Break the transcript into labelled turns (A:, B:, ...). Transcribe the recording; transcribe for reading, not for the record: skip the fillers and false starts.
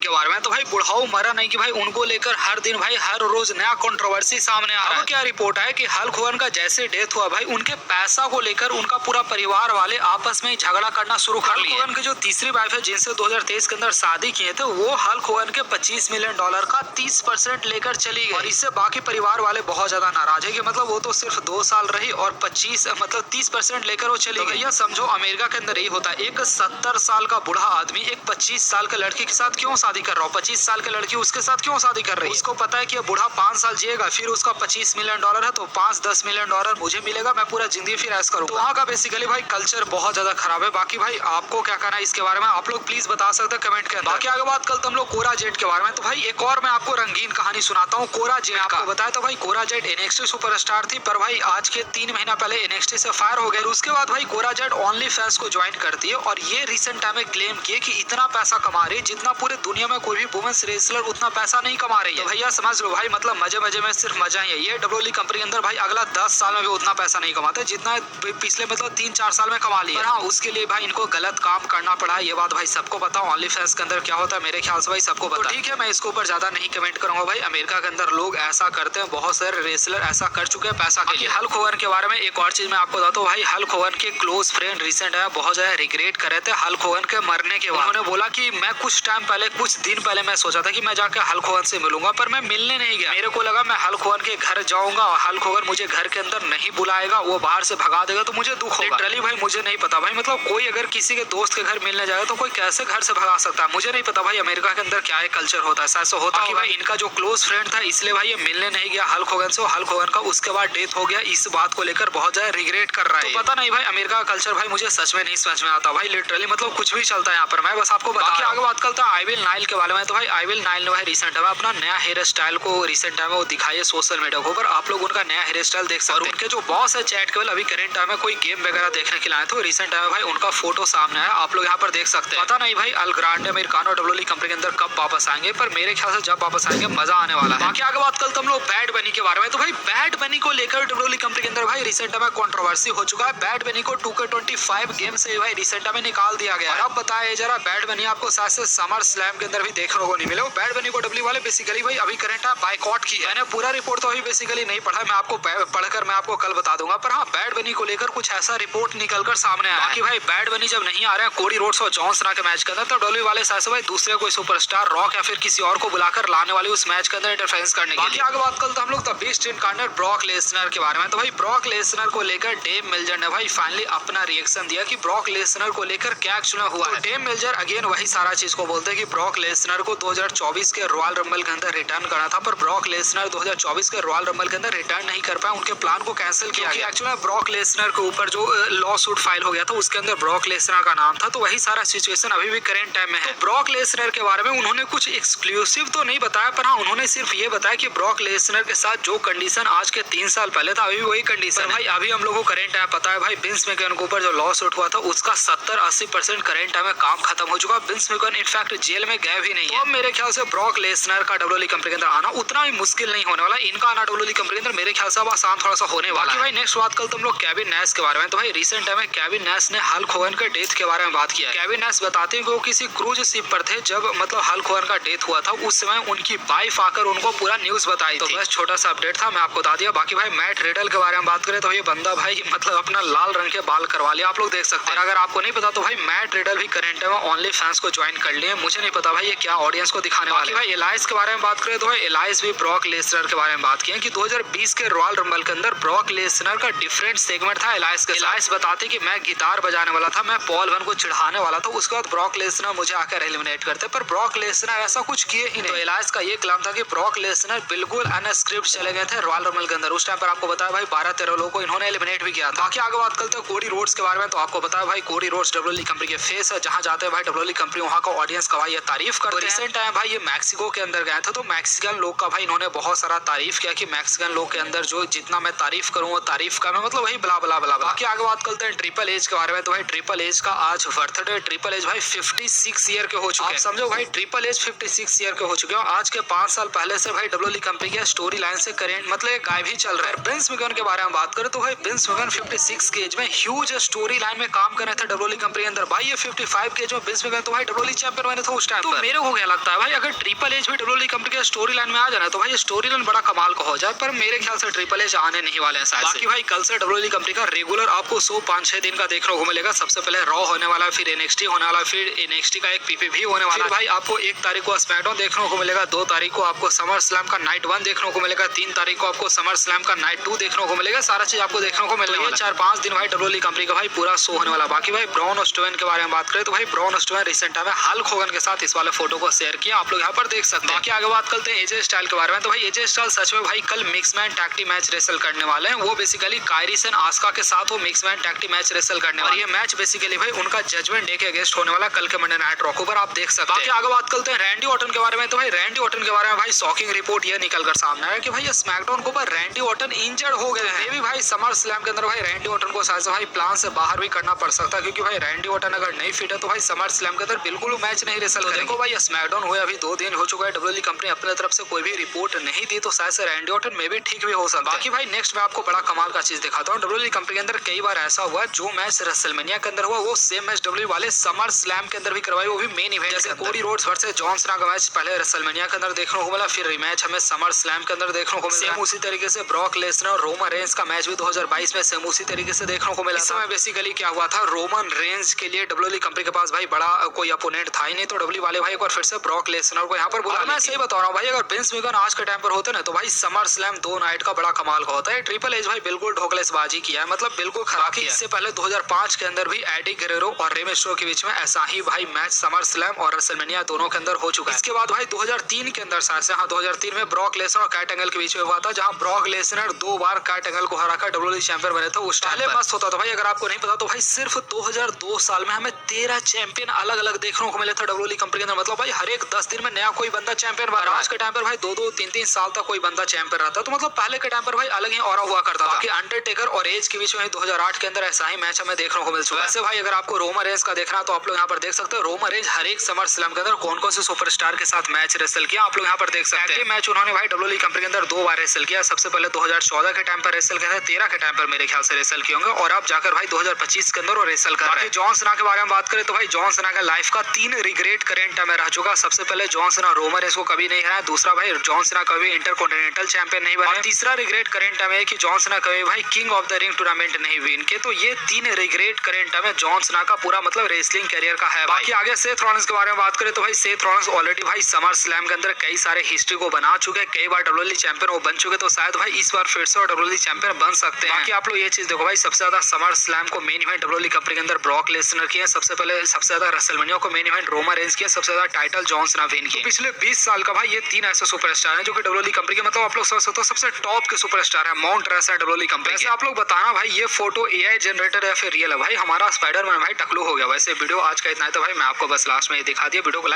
A: के बारे में। तो भाई बुढ़ाऊ मरा नहीं कि भाई उनको लेकर हर दिन भाई हर रोज नया कंट्रोवर्सी सामने आ रहा है। अब क्या रिपोर्ट है कि हल्क होगन का जैसे डेथ हुआ भाई उनके पैसा को लेकर उनका पूरा परिवार वाले आपस में झगड़ा करना शुरू कर लिया। हल्क होगन की जो तीसरी वाइफ है जिनसे 2023 के अंदर शादी किए थे वो हल्क होगन के $25 मिलियन का 30% लेकर चली गई और इससे बाकी परिवार वाले बहुत ज्यादा नाराज है कि मतलब वो तो सिर्फ 2 साल रही और 30% लेकर वो चली गई। भैया समझो अमेरिका के अंदर यही होता है, एक 70 साल का बूढ़ा आदमी एक 25 साल के लड़की के साथ क्यों शादी कर रहा हो, 25 साल की लड़की उसके साथ क्यों शादी कर रही है। उसको पता है कि बूढ़ा 5 साल जिएगा, फिर उसका $25 मिलियन है तो 5-10 मिलियन डॉलर मुझे मिलेगा, मैं पूरा जिंदगी फिर ऐश करूँ। तो वहाँ का बेसिकली भाई कल्चर बहुत ज्यादा खराब है। बाकी भाई आपको क्या कहना है इसके बारे में आप लोग प्लीज बता सकते हैं कमेंट के अंदर। बाकी आगे बात कल हम लोग कोरा जेट के बारे में। तो भाई एक और मैं आपको रंगीन कहानी सुनाता हूँ कोरा जेट का। आपको बताया तो भाई कोरा जेट NXT सुपरस्टार थी पर भाई आज के 3 महीना पहले NXT से फायर हो गए। उसके बाद भाई कोरा जेट ओनली फैंस को ज्वाइन करती है और ये रिसेंट टाइम में क्लेम किए कि इतना पैसा कमा रही है जितना पूरे दुनिया में कोई भी वुमेन्स रेसलर उतना पैसा नहीं कमा रही है। तो भैया समझ लो भाई मतलब मजे मजे में सिर्फ मजा ही है। ये WWE कंपनी के अंदर भाई अगला 10 साल में भी उतना पैसा नहीं कमाते जितना पिछले मतलब 3-4 साल में कमा लिया। हाँ उसके लिए भाई इनको गलत काम करना पड़ा है, ये बात भाई सबको पता। ओनली फैंस के अंदर क्या होता है मेरे ख्याल से भाई सबको पता। ठीक है मैं इसके ऊपर ज्यादा नहीं कमेंट करूंगा भाई। अमेरिका के अंदर लोग ऐसा करते हैं, बहुत सारे रेसलर ऐसा कर चुके हैं पैसा के लिए। हल्क होगन के बारे में एक और चीज मैं आपको बताता हूँ भाई। हल्क होगन के क्लोज फ्रेंड रिसेंट है बहुत ज्यादा रिग्रेट कर रहे थे हल्क होगन के मरने के बाद। उन्होंने बोला कि मैं कुछ दिन पहले मैं सोचा था कि मैं जाकर हल्क होगन से मिलूंगा पर मैं मिलने नहीं गया। मेरे को लगा मैं हल्क होगन के घर जाऊंगा और हल्क होगन मुझे घर के अंदर नहीं बुलाएगा, वो बाहर से भगा देगा तो मुझे दुख होगा। लिटरली भाई मुझे नहीं पता भाई मतलब कोई अगर किसी के दोस्त के घर मिलने जाएगा तो कोई कैसे घर से भगा सकता है मुझे नहीं पता भाई। अमेरिका के अंदर क्या है कल्चर होता है, ऐसा होता कि भाई इनका जो क्लोज फ्रेंड था इसलिए भाई ये मिलने नहीं गया हल्क होगन से। हल्क होगन का उसके बाद डेथ हो गया, इस बात को लेकर बहुत ज्यादा रिग्रेट कर रहा है। तो पता नहीं भाई अमेरिका का कल्चर भाई मुझे सच में नहीं समझ में आता भाई। लिटरली मतलब कुछ भी चलता है यहाँ पर, मैं बस आपको बता। आगे बात करता है आइविल नाइल के बारे में। तो भाई आइविल नाइल ने भाई रिसेंट में अपना नया हेयर स्टाइल को रिसेंट टाइम में वो दिखाई है सोशल मीडिया के ऊपर। आप लोग उनका नया हेयर स्टाइल देख सकते हैं। उनके जो बॉस है चैट केवल अभी करंट टाइम में कोई गेम वगैरह देखने के लिए आए थे, रिसेंट टाइम में भाई उनका फोटो सामने आया, आप लोग यहाँ पर देख सकते हैं। पता नहीं भाई अल ग्रांडे अमेरिकानो WWE कंपनी के अंदर कब वापस आएंगे पर मेरे ख्याल से जब वापस आएंगे मजा आने वाला है। बाकी आगे बात कल हम लोग बैड बनी के बारे में। तो भाई बैड बनी को लेकर WWE कंपनी के अंदर भाई रिसेंट में कंट्रोवर्सी हो चुका है। बैड बनी को 2K25 गेम से भाई रिसेंट में निकाल दिया गया। अब बताया जरा बैड बनी आपको शायद से समर स्लैम के अंदर भी देखने को नहीं मिले। बैड बनी को WWE वाले बेसिकली भाई अभी करंट बाइकआउट की है। मैंने पूरा रिपोर्ट तो अभी बेसिकली नहीं पढ़ा, मैं आपको पढ़कर मैं आपको कल बता दूंगा। पर हाँ बैड बनी को लेकर कुछ ऐसा रिपोर्ट निकलकर सामने आया कि भाई बैड बनी जब नहीं आ रहे हैं कोडी रोड्स और जॉन सीना के मैच के अंदर तो WWE वाले शायद से भाई दूसरे कोई सुपरस्टार रॉक या फिर किसी और को बुलाकर लाने वाले उस मैच के अंदर इंटरफेरेंस करने के लिए। आगे बात कल तो हम लोग the beast incarnate Brock Lesnar के बारे में। तो भाई ब्रॉक लेसनर को लेकर डेव मिल्जर ने भाई फाइनली अपना रिएक्शन दिया कि ब्रॉक लेसनर को लेकर क्या एक्चुअली हुआ है। डेव मिल्जर अगेन वही सारा चीज को बोलते हैं कि ब्रॉक लेसनर को 2024 के रॉयल रंबल के अंदर रिटर्न करना था पर ब्रॉक लेसनर 2024 के रॉयल रंबल के अंदर रिटर्न नहीं कर पाए, उनके प्लान को कैंसिल किया गया। एक्चुअली ब्रॉक लेसनर के ऊपर जो लॉ सूट फाइल हो गया था उसके अंदर ब्रॉक लेसनर का नाम था, तो वही सारा सिचुएशन अभी भी करंट टाइम में है। तो ब्रॉक लेसनर के बारे में उन्होंने कुछ एक्सक्लूसिव तो नहीं बताया पर हाँ उन्होंने सिर्फ ये बताया कि ब्रॉक लेसनर के साथ जो कंडीशन आज के 3 साल पहले था अभी वही कंडीशन भाई अभी हम लोगों को करंट टाइम पता है भाई बिन्स मैकमैन के ऊपर जो लॉ सूट हुआ था उसका 70-80% करंट टाइम में काम खत्म हो चुका। बिन्स मैकमैन इनफैक्ट जेल में गए भी नहीं है। तो मेरे ख्याल से ब्रॉक लेसनर का WWE कंपनी के अंदर आना उतना भी मुश्किल नहीं होने वाला, इनका आना WWE कंपनी के अंदर मेरे ख्याल से अब आसान थोड़ा सा होने वाला है। भाई नेक्स्ट बात कल तुम लोग केविन नैश के बारे में। तो भाई रिसेंट टाइम में केविन नैश ने हल्क होगन के डेथ के बारे में बात किया है। केविन नैश बताते हैं कि वो किसी क्रूज शिप पर थे जब मतलब हल्क होगन का डेथ हुआ था, उस समय उनकी वाइफ आकर उनको पूरा न्यूज बताई थी। तो बस छोटा सा अपडेट था, मैं आपको बता दिया। बाकी भाई मैट रिडल के बारे में बात करें तो ये बंदा भाई मतलब अपना लाल रंग के बाल करवा लिया, आप लोग देख सकते हैं। अगर आपको नहीं पता तो भाई मैट रिडल भी करंट टाइम में ओनली फैंस को ज्वाइन कर लिए, मुझे नहीं पता भाई ये क्या ऑडियंस को दिखाने वाले। भाई एलाइस के बारे में बात करें तो भाई एलाइस भी ब्रॉक लेसनर के बारे में बात की कि 2020 के रॉयल रंबल के अंदर ब्रॉक लेसनर का डिफरेंट सेगमेंट था एलाइस के। एलाइस बताते कि मैं गिटार बजाने वाला था, मैं पॉल वन को चिढ़ाने वाला था, उसके बाद ब्रॉक लेसनर मुझे आकर एलिमिनेट करते, पर ब्रॉक लेसनर ऐसा कुछ किए ही नहीं। तो एलाइस का ये क्लेम था कि ब्रॉक लेसनर बिल्कुल अनस्क्रिप्ट चले गए थे रॉयल रंबल के अंदर। उस टाइम पर आपको बताया भाई 12-13 लोगों को इन्होंने एलिमिनेट भी किया था। बाकी आगे बात करते हैं कोडी रोड्स के बारे में। तो आपको बताया भाई कोडी रोड्स WWE कंपनी के फेस है, जहां जाते हैं भाई WWE कंपनी वहां का ऑडियंस का भाई ये तारीफ करते हैं। रिसेंट टाइम भाई ये मैक्सिको के अंदर गए थे तो मैक्सिकन लोग का भाई इन्होंने बहुत सारा तारीफ किया कि मैक्सिकन लोग के अंदर जो जितना मैं तारीफ करूँ वो तारीफ का मैं मतलब वही बला बला बला। बाकी आगे बात करते हैं ट्रिपल एज के बारे में। तो भाई ट्रिपल एज का आज बर्थडे, ट्रिपल एज भाई 56 ईयर के हो चुके हैं। समझो भाई ट्रिपल एज 56 ईयर के हो चुके हैं। आज के 5 साल पहले से भाई WWE कंपनी के स्टोरी लाइन से करेंट मतलब गायब ही चल रहा है। बिन्स मैकमैन के बारे में बात करें तो भाई बिन्स मैकमैन 56 के एज में ह्यूज स्टोरी लाइन में काम कर रहे थे WWE कंपनी के अंदर। भाई ये 55 के एज में बिन्स मैकमैन तो भाई WWE चैंपियन बने थे उस टाइम। तो पर। मेरे को क्या लगता है भाई, अगर ट्रिपल एच भी डब्ल्यूडब्ल्यूई कंपनी के स्टोरी लाइन में आ जाए तो भाई स्टोरी लाइन बड़ा कमाल का हो जाए, पर मेरे ख्याल से ट्रिपल एच आने नहीं वाले हैं शायद। बाकी भाई कल से डब्ल्यूडब्ल्यूई कंपनी का रेगुलर आपको शो 5-6 दिन का देखने को मिलेगा। सबसे पहले रॉ होने वाला है, फिर एनएक्सटी होने वाला है, फिर एनएक्सटी का एक पीपीवी होने वाला है। भाई आपको 1 तारीख को स्मैकडाउन देखने को मिलेगा, 2 तारीख को आपको समर स्लैम का नाइट 1 देखने को मिलेगा, 3 तारीख को आपको समर स्लैम का नाइट 2 देखने को मिलेगा। सारा चीज आपको देखने को मिलेगा। 4-5 दिन भाई डब्ल्यूडब्ल्यूई कंपनी का भाई पूरा शो होने वाला। बाकी भाई ब्रॉन स्ट्रोमैन के बारे में बात करें तो भाई ब्रॉन स्ट्रोमैन रिसेंट टाइम में हल्क होगन के साथ इस वाले फोटो को शेयर किया, आप लोग यहाँ पर देख सकते हैं। बाकी आगे बात करते हैं एजे स्टाइल के बारे में। तो भाई एजे स्टाइल सच में भाई कल mix man tag team match wrestle करने वाले हैं। वो बेसिकली कायरी सेन आस्का के साथ वो mix man tag team match wrestle करने वाले हैं। ये मैच बेसिकली भाई उनका जजमेंट डे के अगेंस्ट होने वाला कल के मंडे नाइट रॉ पर, आप देख सकते हैं। बाकी आगे बात करते हैं रैंडी ऑर्टन के बारे में। तो भाई रैंडी ऑर्टन के बारे में भाई शॉकिंग रिपोर्ट ये निकल कर सामने आया कि भाई स्मैकडाउन के ऊपर रैंडी ऑर्टन इंजर्ड हो गए हैं। ये भी भाई समर स्लैम के अंदर भाई रैंडी ऑर्टन को शायद भाई प्लान से बाहर भी करना पड़ सकता है, क्योंकि भाई रैंडी ऑर्टन अगर नहीं फिट है तो भाई समर स्लैम के अंदर बिल्कुल मैच नहीं रेसल करेंगे। देखो भाई स्मैकडाउन हुए अभी 2 दिन हो चुका है, डब्ल्यूडब्ल्यूई कंपनी अपने तरफ से कोई भी रिपोर्ट नहीं दी, तो शायद से रैंडी ऑर्टन में भी ठीक भी हो सकता है। बाकी भाई नेक्स्ट मैं आपको बड़ा कमाल का चीज दिखाता हूँ। डब्ल्यूडब्ल्यूई कंपनी के अंदर कई बार ऐसा हुआ जो मैच रेसलमेनिया के अंदर हुआ वो सेम मैच डब्ल्यूडब्ल्यूई वाले समर स्लैम के अंदर भी करवाई, वो भी मेन इवेंट। जैसे Cody Rhodes versus John Cena का मैच पहले रेसलमेनिया के अंदर देखने को मिला, फिर रिमैच हमें समर स्लैम के अंदर देखने को मिला। सेम उसी तरीके से ब्रॉक लेसनर और रोमन रेंज का मैच भी 2022 में सेम उसी तरीके से देखने को मिला। इस समय बेसिकली क्या हुआ था, रोमन रेंज के लिए डब्ल्यूडब्ल्यूई कंपनी के पास भाई बड़ा कोई अपोनेंट था ही नहीं, तो डब्ल्यूडब्ल्यूई वाले भाई एक बार फिर से ब्रॉक लेसनर को यहाँ पर बुला। मैं सही बता रहा हूँ भाई, अगर विंस मैकमैन आज के टाइम पर होते ना तो भाई समर स्लैम 2 नाइट का बड़ा कमाल का होता है। ट्रिपल एच भाई बिल्कुल ढोकलेसबाजी किया है, मतलब बिल्कुल खराब किया। इससे पहले 2005 के अंदर भी एडी गेरेरो और रे मिस्टेरियो के बीच में ऐसा ही भाई मैच समर स्लैम और रेसलमेनिया दोनों के अंदर हो चुका है। इसके बाद भाई 2003 के अंदर शायद से 2003 में ब्रॉक लेसनर और कैट एंगल के बीच में हुआ था, जहां ब्रॉक लेसनर 2 बार कैट एंगल को हराकर डब्ल्यूडब्ल्यूई चैंपियन बने थे। उस टाइम मस्त होता था भाई। अगर आपको नहीं पता तो भाई सिर्फ 2002 साल में हमें 13 चैंपियन अलग अलग देखने को मिले थे डब्ल्यूडब्ल्यूई कंपनी के अंदर। मतलब भाई हर एक 10 दिन में नया कोई बंदा चैंपियन बन रहा है। आज के टाइम पर भाई 2-2, 3-3 साल तक कोई बंदा चैंपियन रहता, तो मतलब पहले के टाइम पर भाई अलग ही ऑरा हुआ करता था। कि अंडरटेकर और एज के बीच में 2008 के अंदर ऐसा ही मैच हमें देखने को मिल चुका है। वैसे भाई अगर आपको रोमन रेंज का देखना तो आप लोग यहाँ पर देख सकते हो। रोमन रेंज हर एक समर स्लैम के अंदर कौन कौन से सुपरस्टार के साथ मैच रेसल किया, आप लोग यहाँ पर देख सकते हैं। मैच उन्होंने भाई डब्ल्यूडब्ल्यूई कंपनी के अंदर 2 बार रेसल किया। सबसे पहले 2014 के टाइम पर रेसल किया था, 13 के टाइम पर मेरे ख्याल से रेसल किए होंगे, और अब जाकर भाई 2025 के अंदर वो रेसल कर रहे हैं। जॉन सीना के बारे में बात करें तो भाई जॉन सीना का लाइफ का 3 रिग्रेट करेंट टाइम में रह चुका। सबसे पहले जॉन सीना रोमन रेंज को कभी नहीं हराया, दूसरा भाई जॉन सीना कभी इंटरकॉन्टिनेंटल चैंपियन नहीं बने, और तीसरा रिग्रेट करेंट टाइम है कि जॉन सीना कभी भाई king of the ring tournament नहीं विन के। तो ये 3 रिग्रेट करेंट टाइम है जॉन सीना का पूरा मतलब रेसलिंग करियर का है। बाकी आगे सेथ रॉलिंस के बारे में बात करें तो भाई सेथ रॉलिंस ऑलरेडी भाई समर स्लैम के अंदर कई सारे हिस्ट्री को बना चुके, कई बार डब्ल्यूडब्ल्यूई चैंपियन वो बन चुके, तो शायद भाई इस बार फिर से डब्ल्यूडब्ल्यूई चैंपियन बन सकते हैं। बाकी आप लोग ये चीज देखो भाई, सबसे ज्यादा समर स्लैम को मेन इवेंट डब्ल्यूडब्ल्यूई कंपनी के अंदर ब्रॉक लेसनर किया, सबसे पहले सबसे ज्यादा रेसलमेनिया को मेन इवेंट रोमन रेंज किया, सबसे ज्यादा टाइटल जॉन सीना विन किया। पिछले 20 साल का भाई ये 3 ऐसे सुपरस्टार हैं जो कि डब्ल्यूडब्ल्यूई कंपनी के मतलब आप लोग समझ सकते हो सबसे टॉप के सुपरस्टार है। माउंट रेस है डब्ल्यूडब्ल्यूई कंपनी के। आप लोग बताना भाई ये फोटो एआई जनरेटर है फिर रियल है। भाई हमारा स्पाइडरमैन भाई टकलू हो गया। वैसे वीडियो आज का इतना है, तो भाई मैं आपको बस लास्ट में ये दिखा दिया। वीडियो को